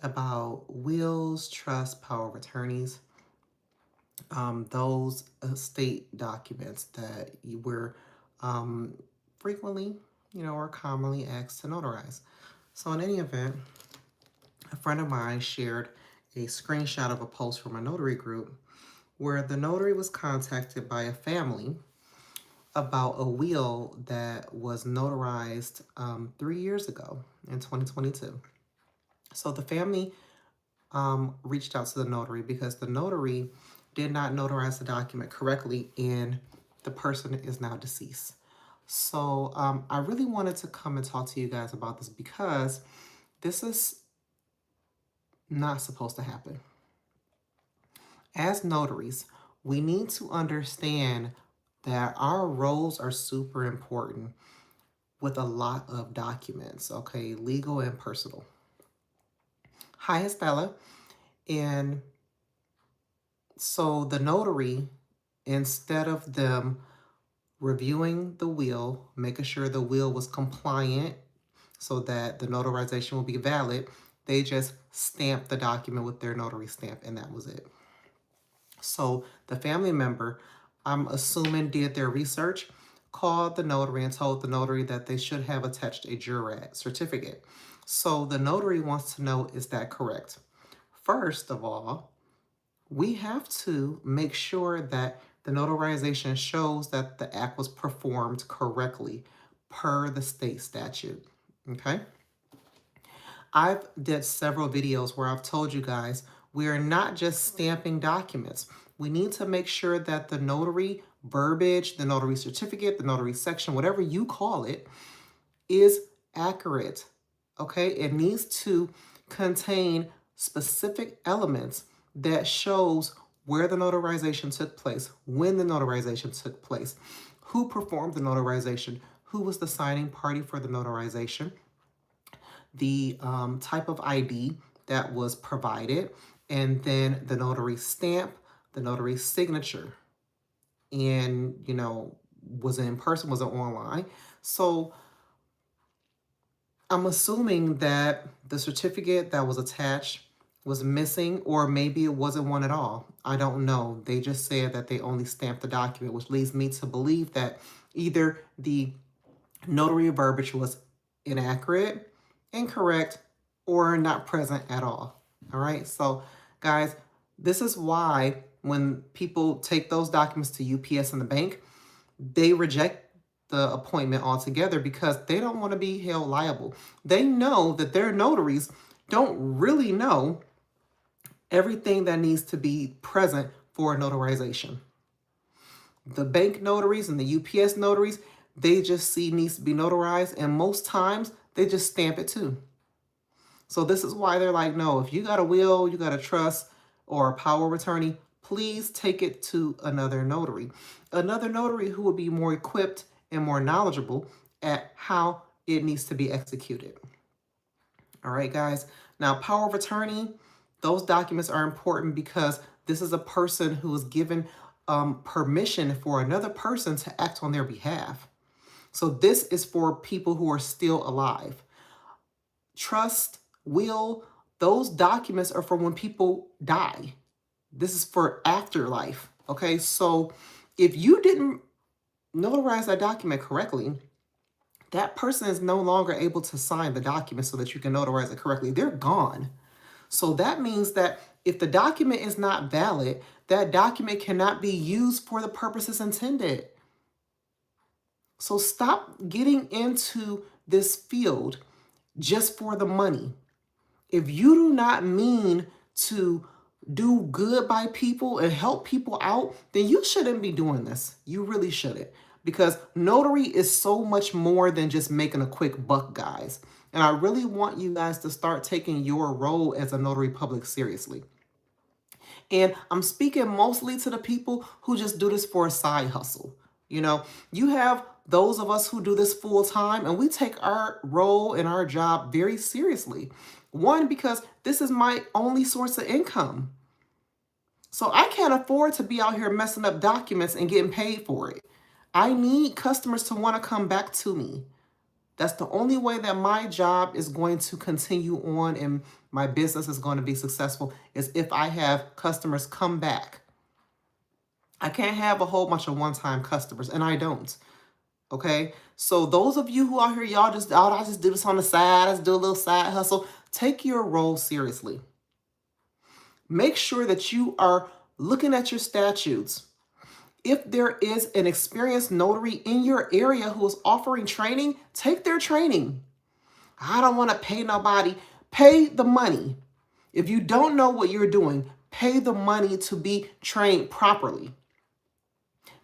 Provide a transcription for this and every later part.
About wills, trust, power of attorneys, those estate documents that you were frequently, or commonly asked to notarize. So in any event, a friend of mine shared a screenshot of a post from a notary group where the notary was contacted by a family about a will that was notarized 3 years ago in 2022. So the family reached out to the notary because the notary did not notarize the document correctly and the person is now deceased. So I really wanted to come and talk to you guys about this because this is not supposed to happen. As notaries, we need to understand that our roles are super important with a lot of documents, okay, legal and personal. Hi, Estella. And so the notary, instead of them reviewing the will, making sure the will was compliant so that the notarization will be valid, they just stamped the document with their notary stamp and that was it. So the family member, I'm assuming, did their research, called the notary and told the notary that they should have attached a jurat certificate. So the notary wants to know, is that correct? First of all, we have to make sure that the notarization shows that the act was performed correctly per the state statute, okay? I've did several videos where I've told you guys we are not just stamping documents. We need to make sure that the notary verbiage, the notary certificate, the notary section, whatever you call it, is accurate, okay? It needs to contain specific elements that shows where the notarization took place, when the notarization took place, who performed the notarization, who was the signing party for the notarization, the type of ID that was provided, and then the notary stamp, the notary signature, and, was it in person, was it online? So I'm assuming that the certificate that was attached was missing, or maybe it wasn't one at all. I don't know. They just said that they only stamped the document, which leads me to believe that either the notary verbiage was inaccurate, incorrect, or not present at all. All right. So, guys, this is why when people take those documents to UPS and the bank, they reject the appointment altogether because they don't want to be held liable. They know that their notaries don't really know everything that needs to be present for a notarization. The bank notaries and the UPS notaries, they just see needs to be notarized, and most times they just stamp it too. So this is why they're like, no, if you got a will, you got a trust or a power of attorney, please take it to another notary. Another notary who will be more equipped and more knowledgeable at how it needs to be executed. All right, guys. Now, power of attorney, those documents are important because this is a person who is given permission for another person to act on their behalf. So this is for people who are still alive. Trust, will, those documents are for when people die. This is for afterlife. Okay, so if you didn't notarize that document correctly, that person is no longer able to sign the document so that you can notarize it correctly. They're gone. So that means that if the document is not valid, that document cannot be used for the purposes intended. So stop getting into this field just for the money. If you do not mean to do good by people and help people out, then you shouldn't be doing this. You really shouldn't. Because notary is so much more than just making a quick buck, guys. And I really want you guys to start taking your role as a notary public seriously. And I'm speaking mostly to the people who just do this for a side hustle. You have those of us who do this full time, and we take our role and our job very seriously. One, because this is my only source of income. So I can't afford to be out here messing up documents and getting paid for it. I need customers to want to come back to me. That's the only way that my job is going to continue on and my business is going to be successful, is if I have customers come back. I can't have a whole bunch of one-time customers, and I don't. Okay? So those of you who are here, y'all just, oh, I just do this on the side, I just do a little side hustle. Take your role seriously. Make sure that you are looking at your statutes. If there is an experienced notary in your area who is offering training, take their training. I don't want to pay nobody. Pay the money. If you don't know what you're doing, pay the money to be trained properly.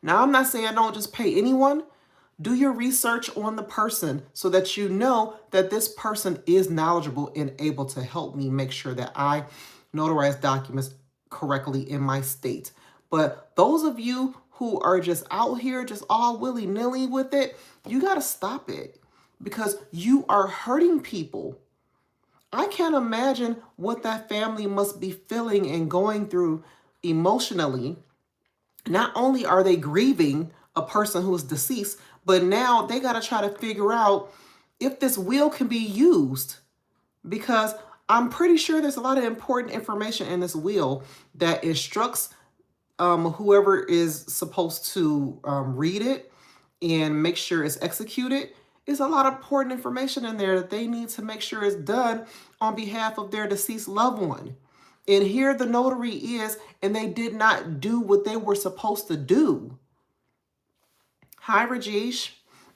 Now, I'm not saying don't just pay anyone. Do your research on the person so that you know that this person is knowledgeable and able to help me make sure that I notarize documents correctly in my state. But those of you who are just out here just all willy-nilly with it, you got to stop it, because you are hurting people. I can't imagine what that family must be feeling and going through emotionally. Not only are they grieving a person who is deceased, but now they got to try to figure out if this will can be used, because I'm pretty sure there's a lot of important information in this will that instructs whoever is supposed to read it and make sure it's executed. There's a lot of important information in there that they need to make sure is done on behalf of their deceased loved one. And here the notary is, and they did not do what they were supposed to do. Hi, Rajesh.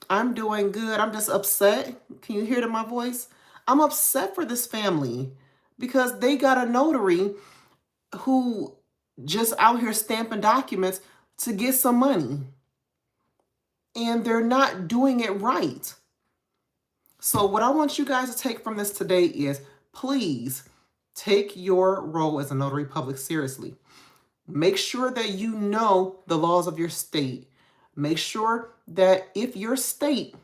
I'm doing good. I'm just upset. Can you hear it in my voice? I'm upset for this family because they got a notary who just out here stamping documents to get some money. And they're not doing it right. So what I want you guys to take from this today is, please take your role as a notary public seriously. Make sure that you know the laws of your state. Make sure that if your state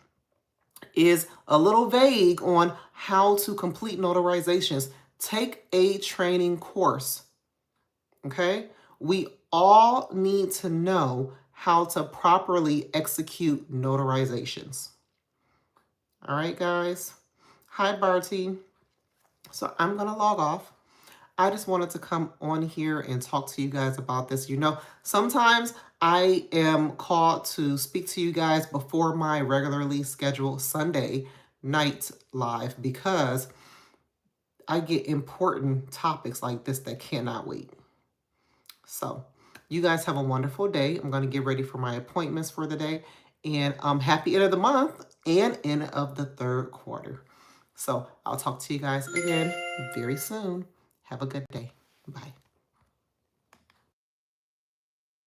is a little vague on how to complete notarizations, take a training course. Okay? We all need to know how to properly execute notarizations. All right, guys. Hi, Barty. So I'm going to log off. I just wanted to come on here and talk to you guys about this. You know, sometimes I am called to speak to you guys before my regularly scheduled Sunday night live, because I get important topics like this that cannot wait. So you guys have a wonderful day. I'm going to get ready for my appointments for the day. And happy end of the month and end of the third quarter. So I'll talk to you guys again very soon. Have a good day. Bye.